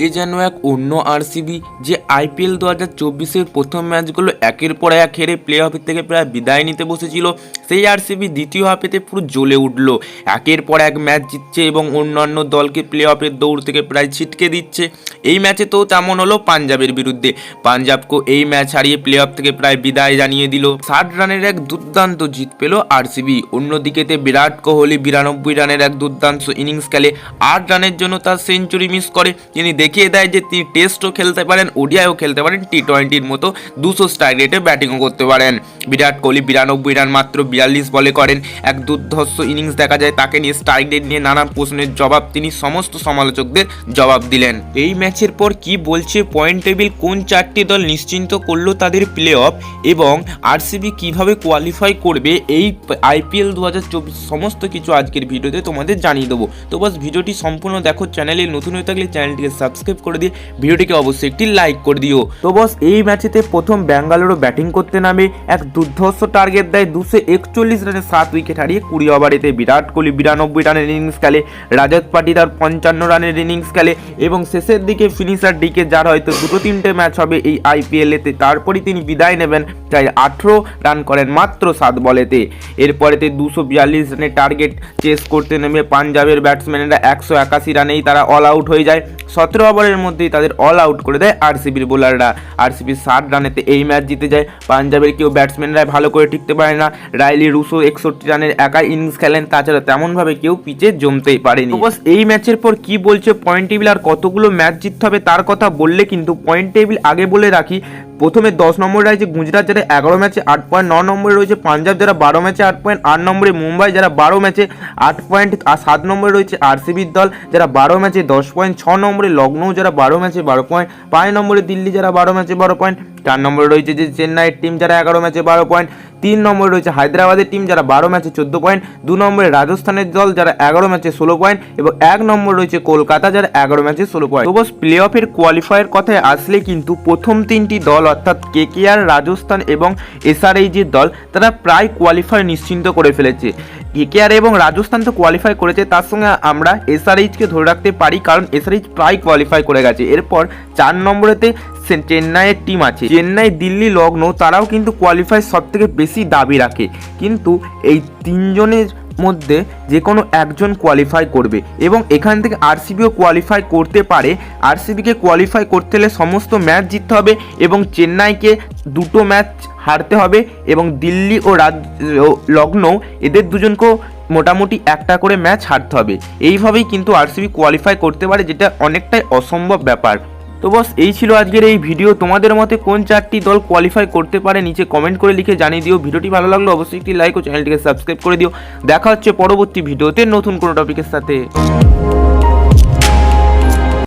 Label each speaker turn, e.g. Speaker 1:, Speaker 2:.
Speaker 1: এ যেন এক অন্য আরসিবি যে আইপিএল 2024-এর প্রথম ম্যাচগুলো একের পর এক হেরে প্লে অফের থেকে প্রায় বিদায় নিতে বসেছিল। সেই আরসিবি দ্বিতীয় হাফেতে পুরো জ্বলে উঠল, একের পর এক ম্যাচ জিতছে এবং অন্যান্য দলকে প্লে অফের দৌড় থেকে প্রায় ছিটকে দিচ্ছে। এই ম্যাচে তো তেমন হলো পাঞ্জাবের বিরুদ্ধে। পাঞ্জাবকে এই ম্যাচ হারিয়ে প্লে অফ থেকে প্রায় বিদায় জানিয়ে দিল। 60 রানের এক দুর্দান্ত জিত পেল আরসিবি। অন্যদিকেতে বিরাট কোহলি 92 রানের এক দুর্দান্ত ইনিংস খেলে 8 রানের জন্য তার সেঞ্চুরি মিস করে। তিনি দেখিয়ে দেয় যে তিনি টেস্টও খেলতে পারেন, ওডিআইও খেলতে পারেন, টি20-র মতো 200 স্ট্রাইক রেটে ব্যাটিংও করতে পারেন। বিরাট কোহলি 92 রান মাত্র 42 বলে করেন, এক দুর্ধর্ষ ইনিংস দেখা যায়। তাকে নিয়ে স্ট্রাইক রেট নিয়ে নানা প্রশ্নের জবাব তিনি সমস্ত সমালোচকদের জবাব দিলেন। এই ম্যাচের পর কি বলছে পয়েন্ট টেবিল, কোন 4টি দল নিশ্চিন্ত করলো তাদের প্লে অফ এবং আরসিবি কিভাবে কোয়ালিফাই করবে এই আইপিএল 2024, সমস্ত কিছু আজকের ভিডিওতে তোমাদের জানিয়ে দেবো। তো বাস ভিডিওটি সম্পূর্ণ দেখো। চ্যানেলে নতুন হয়ে থাকলে চ্যানেলটিকে সাবস্ক্রাইব করে দিয়ে ভিডিওটিকে অবশ্যই একটি লাইক করে দিও। তো বস এই ম্যাচেতে প্রথম ব্যাঙ্গালোরও ব্যাটিং করতে নামে, এক দুর্ধর্ষ টার্গেট দেয় 241 রানে 7 উইকেট হারিয়ে 20 ওভারেতে। বিরাট কোহলি 92 রানের ইনিংস খেলে, রাজত পাটিদার 55 রানের ইনিংস খেলে এবং শেষের দিকে ফিনিশার ডিকে, যার হয়তো 2-3টে ম্যাচ হবে এই আইপিএলেতে, তারপরই তিনি বিদায় নেবেন, তাই 18 রান করেন মাত্র 7 বলেতে। এরপরেতে 242 রানের টার্গেট চেস করতে নেমে পাঞ্জাবের ব্যাটসম্যানেরা 181 রানেই তারা অল আউট হয়ে যায়। 17 ওভারের মধ্যেই তাদের অল আউট করে দেয় আরসিবির বোলাররা। আরসিবি 60 রানেতে এই ম্যাচ জিতে যায়। পাঞ্জাবের কেউ ব্যাটসম্যানরা ভালো করে টিকতে পারে না। রাইলি রুসো 61 রানের একাই ইনিংস খেলেন, তাছাড়া তেমনভাবে কেউ পিচে জমতেই পারেনি। বস এই ম্যাচের পর কি বলছে পয়েন্ট টেবিল আর কতগুলো ম্যাচ জিততে হবে তার কথা বললে কিন্তু পয়েন্ট টেবিল আগে বলে রাখি। প্রথমে 10 নম্বরে রয়েছে গুজরাট, যারা 11 ম্যাচে 8 পয়েন্ট। 9 নম্বরে রয়েছে পাঞ্জাব, যারা 12 ম্যাচে 8 পয়েন্ট। 8 নম্বরে মুম্বাই, যারা 12 ম্যাচে 8 পয়েন্ট। আর 7 নম্বরে রয়েছে আরসিবির দল, যারা 12 ম্যাচে 10 পয়েন্ট। 6 নম্বরে লখনৌ, যারা 12 ম্যাচে 12 পয়েন্ট। 5 নম্বরে দিল্লি, যারা 12 ম্যাচে 12 পয়েন্ট। 4 নম্বরে রয়েছে যে চেন্নাইয়ের টিম, যারা 11 ম্যাচে 12 পয়েন্ট। 3 নম্বরে রয়েছে হায়দ্রাবাদের টিম, যারা 12 ম্যাচে 14 পয়েন্ট। 2 নম্বরে রাজস্থানের দল, যারা 11 ম্যাচে 16 পয়েন্ট এবং 1 নম্বর রয়েছে কলকাতা, যারা 11 ম্যাচে 16 পয়েন্ট। তো বস প্লে অফের কোয়ালিফায়ার কথায় আসলে কিন্তু প্রথম 3টি দল অর্থাৎ কেকেআর, রাজস্থান এবং এসআরএইচের দল তারা প্রায় কোয়ালিফাই নিশ্চিন্ত করে ফেলেছে। কেকেআর এবং রাজস্থান তো কোয়ালিফাই করেছে, তার সঙ্গে আমরা এসআরএইচকে ধরে রাখতে পারি, কারণ এসআরএইচ প্রায় কোয়ালিফাই করে গেছে। এরপর 4 নম্বরেতে চেন্নাইয়ের টিম আছে। চেন্নাই, দিল্লি, লখনৌ তারাও কিন্তু কোয়ালিফাই সব থেকে বেশি দাবি রাখে, কিন্তু এই 3 জনের মধ্যে যে কোনো একজন কোয়ালিফাই করবে এবং এখান থেকে আরসিবিও কোয়ালিফাই করতে পারে। আরসিবিকে কোয়ালিফাই করতে হলে সমস্ত ম্যাচ জিততে হবে এবং চেন্নাইকে 2টো ম্যাচ হারতে হবে এবং দিল্লি ও লখনৌ এদের দুজনকেও মোটামুটি একটা করে ম্যাচ হারতে হবে। এইভাবেই কিন্তু আরসিবি কোয়ালিফাই করতে পারে, যেটা অনেকটাই অসম্ভব ব্যাপার। তো বস এই ছিল আজকের এই ভিডিও। তোমাদের মতে কোন 4টি দল কোয়ালিফাই করতে পারে নিচে কমেন্ট করে লিখে জানিয়ে দিও। ভিডিওটি ভালো লাগলো অবশ্যই একটি লাইক ও চ্যানেলটিকে সাবস্ক্রাইব করে দিও। দেখা হচ্ছে পরবর্তী ভিডিওতে নতুন কোনো টপিকের সাথে।